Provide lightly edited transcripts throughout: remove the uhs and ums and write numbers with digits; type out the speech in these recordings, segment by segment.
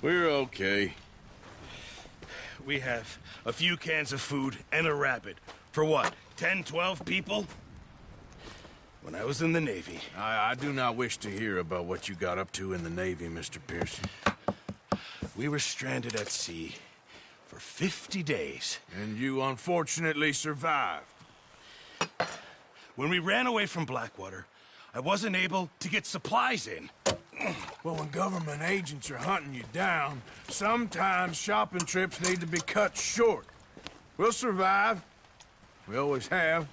We're okay. We have a few cans of food and a rabbit. For what, 10, 12 people? When I was in the Navy... I do not wish to hear about what you got up to in the Navy, Mr. Pearson. We were stranded at sea for 50 days. And you unfortunately survived. When we ran away from Blackwater, I wasn't able to get supplies in. Well, when government agents are hunting you down, sometimes shopping trips need to be cut short. We'll survive. We always have.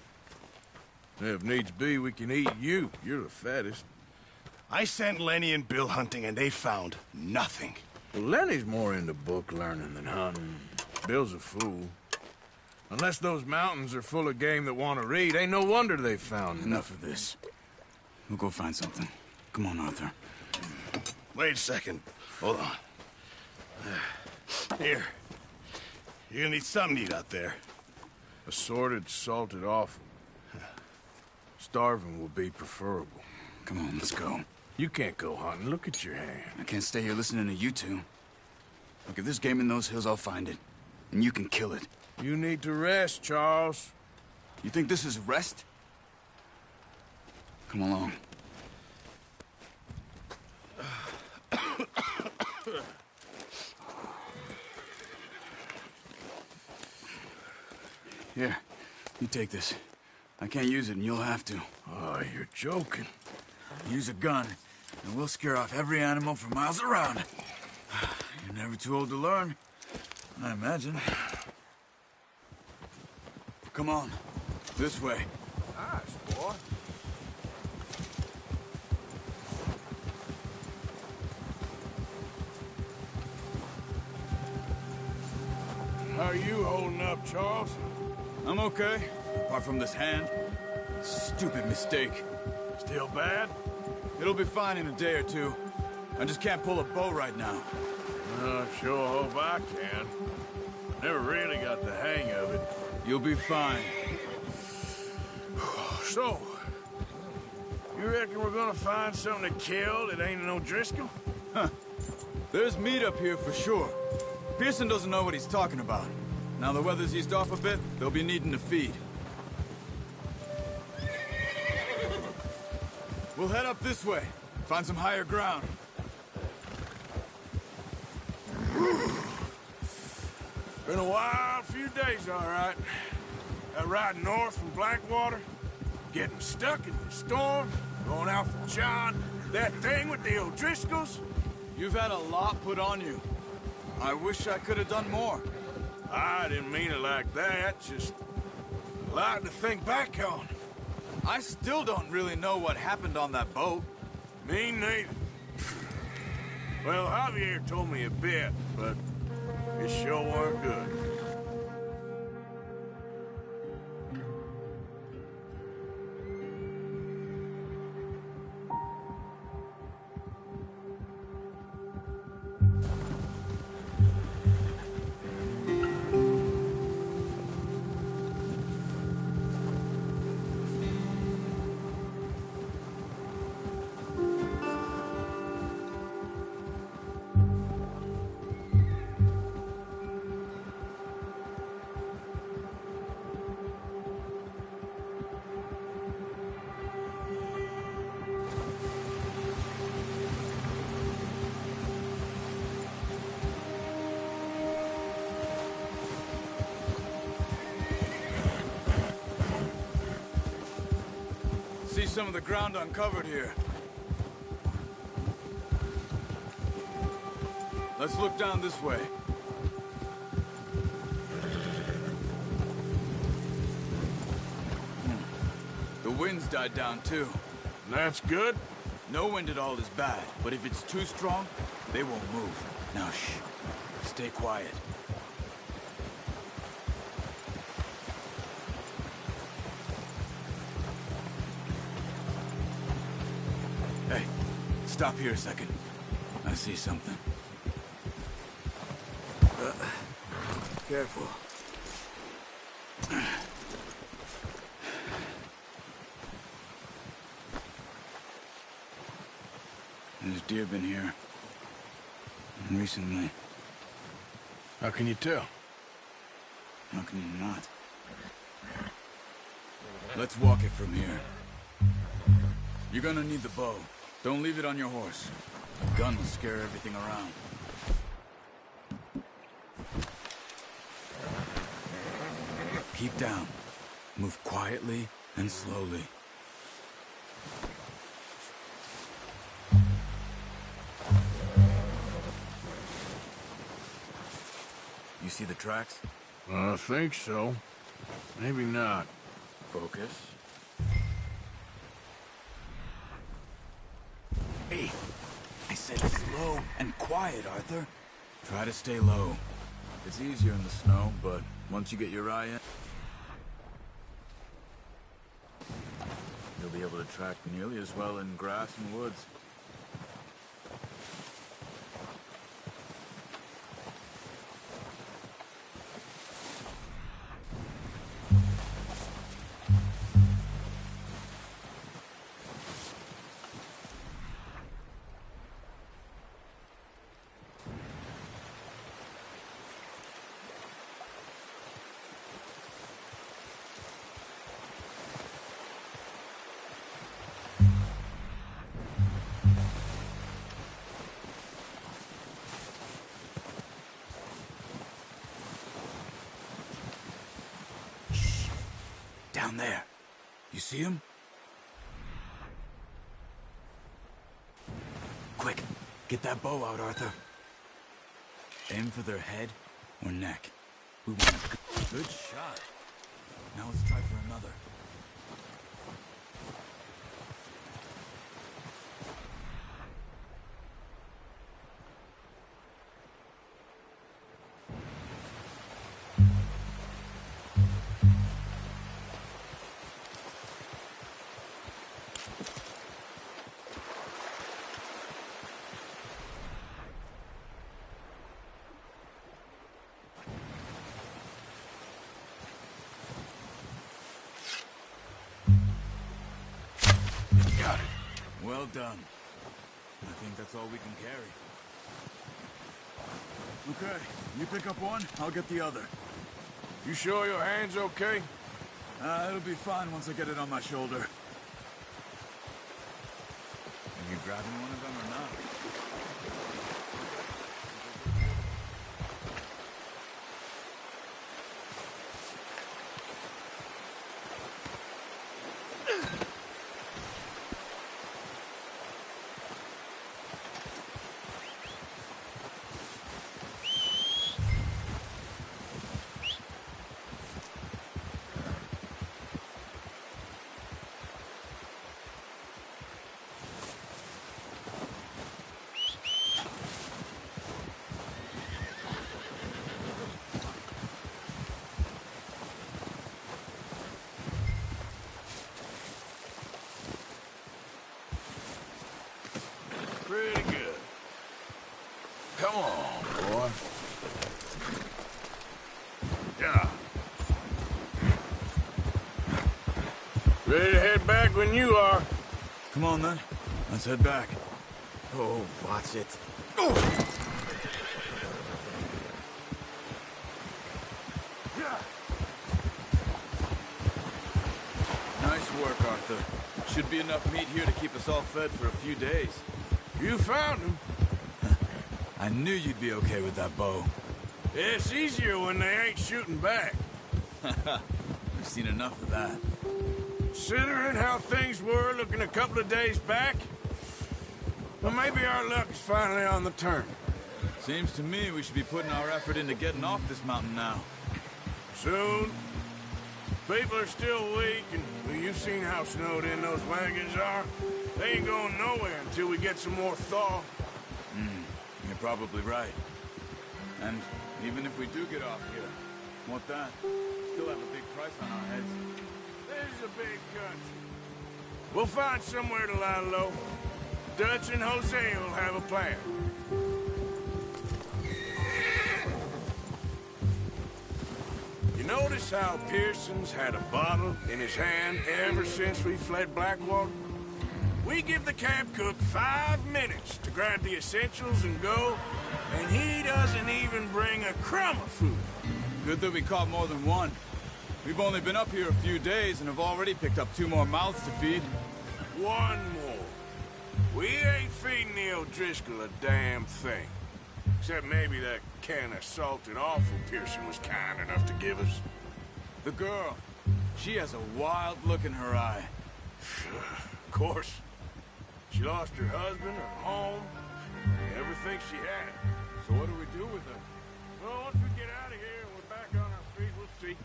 If needs be, we can eat you. You're the fattest. I sent Lenny and Bill hunting, and they found nothing. Well, Lenny's more into book learning than hunting. Bill's a fool. Unless those mountains are full of game that want to read, ain't no wonder they found Enough of this. We'll go find something. Come on, Arthur. Wait a second. Hold on. Here. You're gonna need something to eat out there. Assorted, salted offal. Starving will be preferable. Come on, let's go. You can't go hunting. Look at your hand. I can't stay here listening to you two. Look, if there's game in those hills, I'll find it. And you can kill it. You need to rest, Charles. You think this is rest? Come along. Here, you take this. I can't use it, and you'll have to. Oh, you're joking. Use a gun, and we'll scare off every animal for miles around. You're never too old to learn, I imagine. Come on, this way. Nice, boy. How are you holding up, Charles? I'm okay, apart from this hand. Stupid mistake. Still bad? It'll be fine in a day or two. I just can't pull a bow right now. Sure hope I can. Never really got the hang of it. You'll be fine. So, you reckon we're gonna find something to kill that ain't no Driscoll? Huh. There's meat up here for sure. Pearson doesn't know what he's talking about. Now the weather's eased off a bit, they'll be needing to feed. We'll head up this way. Find some higher ground. Been a wild few days, all right. That ride north from Blackwater, getting stuck in the storm, going out for John, that thing with the O'Driscolls. You've had a lot put on you. I wish I could have done more. I didn't mean it like that, just a lot to think back on. I still don't really know what happened on that boat. Me neither. Well, Javier told me a bit, but it sure weren't good. See some of the ground uncovered here. Let's look down this way. The wind's died down too. That's good? No wind at all is bad, but if it's too strong, they won't move. Now shh. Stay quiet. Hey, stop here a second. I see something. Careful. There's deer been here. Recently. How can you tell? How can you not? Let's walk it from here. You're gonna need the bow. Don't leave it on your horse. The gun will scare everything around. Keep down. Move quietly and slowly. You see the tracks? I think so. Maybe not. Focus. Hey, I said slow and quiet, Arthur. Try to stay low. It's easier in the snow, but once you get your eye in, you'll be able to track nearly as well in grass and woods. Down there. You see him? Quick, get that bow out, Arthur. Aim for their head or neck. We want a good shot. Now let's try for another. Got it. Well done. I think that's all we can carry. Okay, you pick up one, I'll get the other. You sure your hand's okay? It'll be fine once I get it on my shoulder. Are you grabbing one of them or not? Pretty good. Come on, boy. Yeah. Ready to head back when you are. Come on, then. Let's head back. Oh, watch it. Oh. Nice work, Arthur. Should be enough meat here to keep us all fed for a few days. You found him. I knew you'd be okay with that bow. It's easier when they ain't shooting back. We've seen enough of that. Considering how things were looking a couple of days back, well, maybe our luck is finally on the turn. Seems to me we should be putting our effort into getting off this mountain now. Soon. People are still weak, and well, you've seen how snowed in those wagons are. They ain't going nowhere until we get some more thaw. You're probably right. And even if we do get off here, what that? Still have a big price on our heads. This is a big country. We'll find somewhere to lie low. Dutch and Jose will have a plan. You notice how Pearson's had a bottle in his hand ever since we fled Blackwater? We give the camp cook 5 minutes to grab the essentials and go, and he doesn't even bring a crumb of food. Good that we caught more than one. We've only been up here a few days and have already picked up 2 more mouths to feed. 1 more. We ain't feeding the O'Driscoll a damn thing. Except maybe that can of salted offal Pearson was kind enough to give us. The girl, she has a wild look in her eye. Of course. She lost her husband, her home, everything she had. So what do we do with her? Well, once we get out of here and we're back on our feet, we'll see.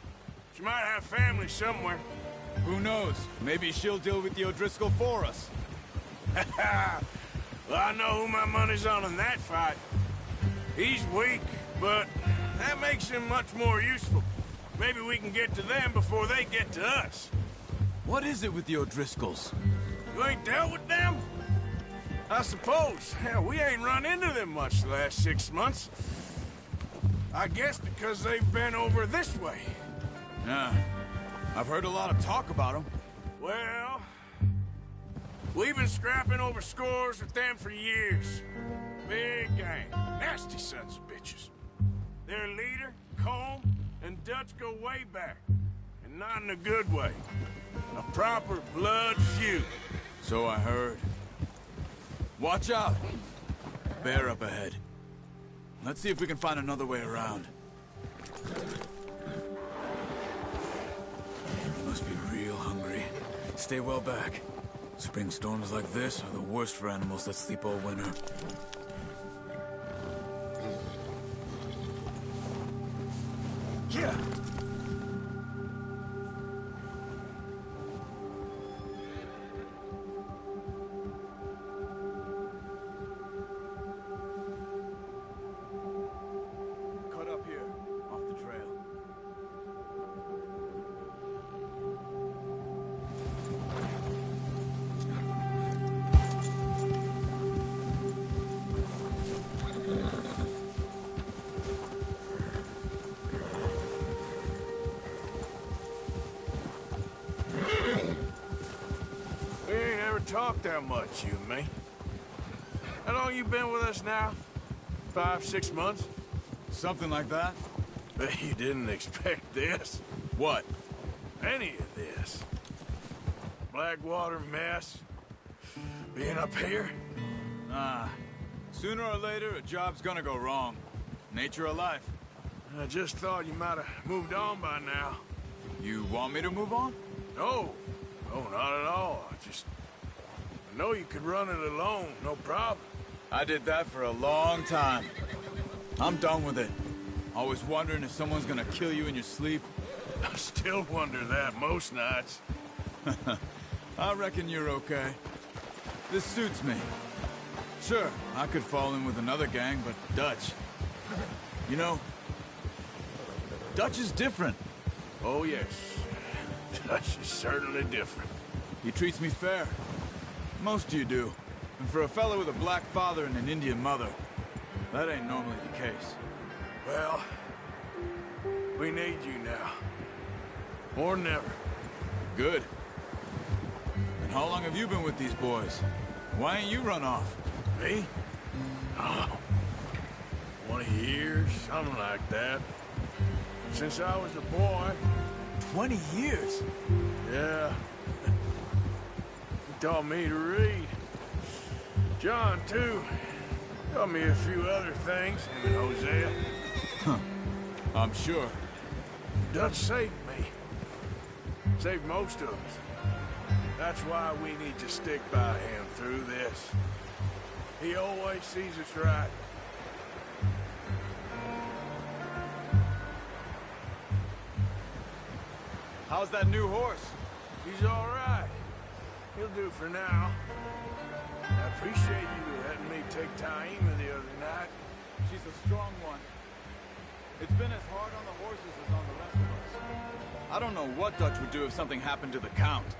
She might have family somewhere. Who knows? Maybe she'll deal with the O'Driscoll for us. Well, I know who my money's on in that fight. He's weak, but that makes him much more useful. Maybe we can get to them before they get to us. What is it with the O'Driscolls? You ain't dealt with them? I suppose. Hell, we ain't run into them much the last 6 months. I guess because they've been over this way. Yeah, I've heard a lot of talk about them. Well, we've been scrapping over scores with them for years. Big gang. Nasty sons of bitches. Their leader, Combe, and Dutch go way back. And not in a good way. A proper blood feud. So I heard. Watch out! Bear up ahead. Let's see if we can find another way around. You must be real hungry. Stay well back. Spring storms like this are the worst for animals that sleep all winter. Yeah. Cut up here, off the trail. We ain't ever talked that much, you and me. How long you been with us now? 5, 6 months? Something like that? Bet you didn't expect this. What? Any of this. Blackwater mess. Being up here. Ah. Sooner or later, a job's gonna go wrong. Nature of life. I just thought you might have moved on by now. You want me to move on? No. No, not at all. I know you could run it alone, no problem. I did that for a long time. I'm done with it. Always wondering if someone's gonna kill you in your sleep. I still wonder that most nights. I reckon you're okay. This suits me. Sure, I could fall in with another gang, but Dutch... You know, Dutch is different. Oh, yes. Dutch is certainly different. He treats me fair. Most of you do. And for a fella with a black father and an Indian mother, that ain't normally the case. Well, we need you now. More than ever. Good. And how long have you been with these boys? Why ain't you run off? Me? Oh, 20 years, something like that. Since I was a boy. 20 years? Yeah. He taught me to read. John, too. Taught me a few other things, him and Hosea. Huh. I'm sure. Dutch saved me. Saved most of us. That's why we need to stick by him through this. He always sees us right. How's that new horse? He's all right. He'll do for now. I appreciate you letting me take Taima the other night. She's a strong one. It's been as hard on the horses as on the rest of us. I don't know what Dutch would do if something happened to the Count.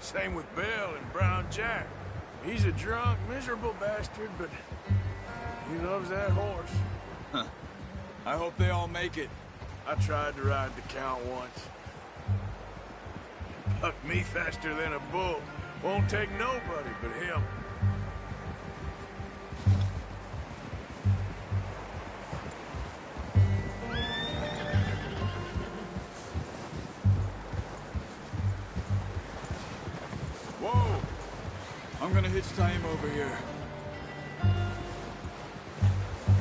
Same with Bill and Brown Jack. He's a drunk, miserable bastard, but he loves that horse. Huh. I hope they all make it. I tried to ride the Count once. Bucked me faster than a bull, Won't take nobody but him. Whoa! I'm gonna hitch tie him over here.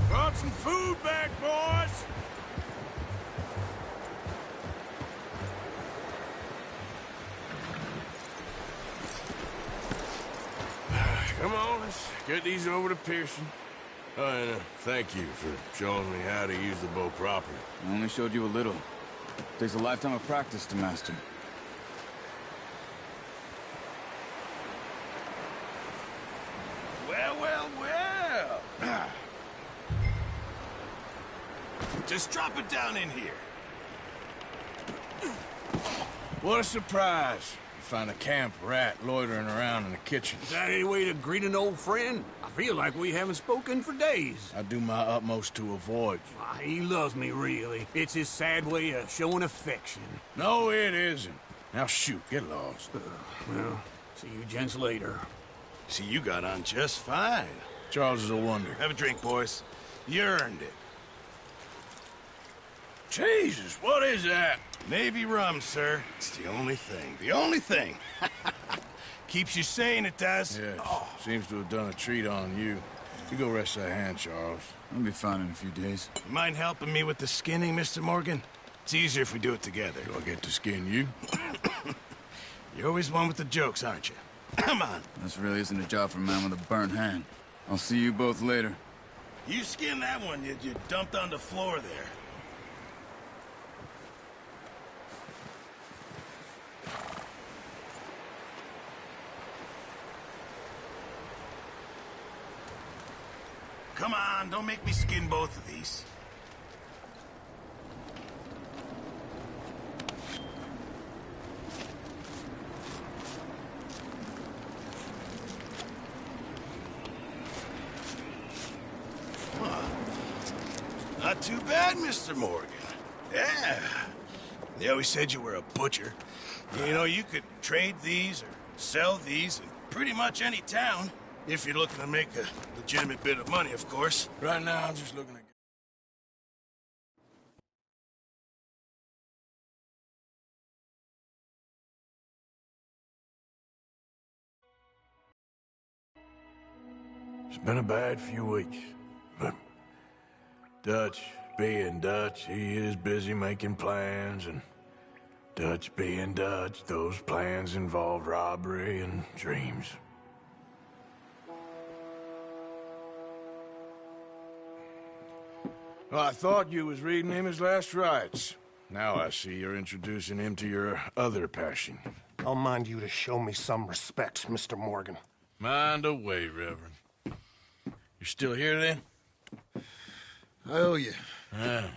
Brought some food back, boys! Come on, let's get these over to Pearson. Oh, and thank you for showing me how to use the bow properly. I only showed you a little. Takes a lifetime of practice to master. Well, well, well. Just drop it down in here. What a surprise. Find a camp rat loitering around in the kitchen. Is that any way to greet an old friend? I feel like we haven't spoken for days. I do my utmost to avoid you. Why, he loves me, really. It's his sad way of showing affection. No, it isn't. Now shoot, get lost. Well, see you gents later. See, you got on just fine. Charles is a wonder. Have a drink, boys. You earned it. Jesus, what is that? Navy rum, sir. It's the only thing. The only thing. Keeps you sane, it does. Yes, seems to have done a treat on you. You go rest that hand, Charles. I'll be fine in a few days. You mind helping me with the skinning, Mr. Morgan? It's easier if we do it together. Do I get to skin you? You're always one with the jokes, aren't you? Come on. This really isn't a job for a man with a burnt hand. I'll see you both later. You skin that one you dumped on the floor there. Come on, don't make me skin both of these. Not too bad, Mr. Morgan. Yeah. They always said you were a butcher. You know, you could trade these or sell these in pretty much any town. If you're looking to make a legitimate bit of money, of course. Right now, I'm just looking to... It's been a bad few weeks, but Dutch being Dutch, he is busy making plans, and Dutch being Dutch, those plans involve robbery and dreams. Well, I thought you was reading him his last rites. Now I see you're introducing him to your other passion. I'll mind you to show me some respect, Mr. Morgan. Mind away, Reverend. You're still here, then? I owe you. Yeah.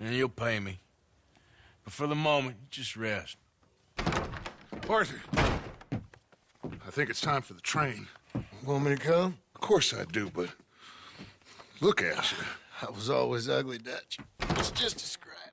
And you'll pay me. But for the moment, just rest. Arthur, I think it's time for the train. Want me to come? Of course I do, but look at you. I was always ugly, Dutch. It's just a scratch.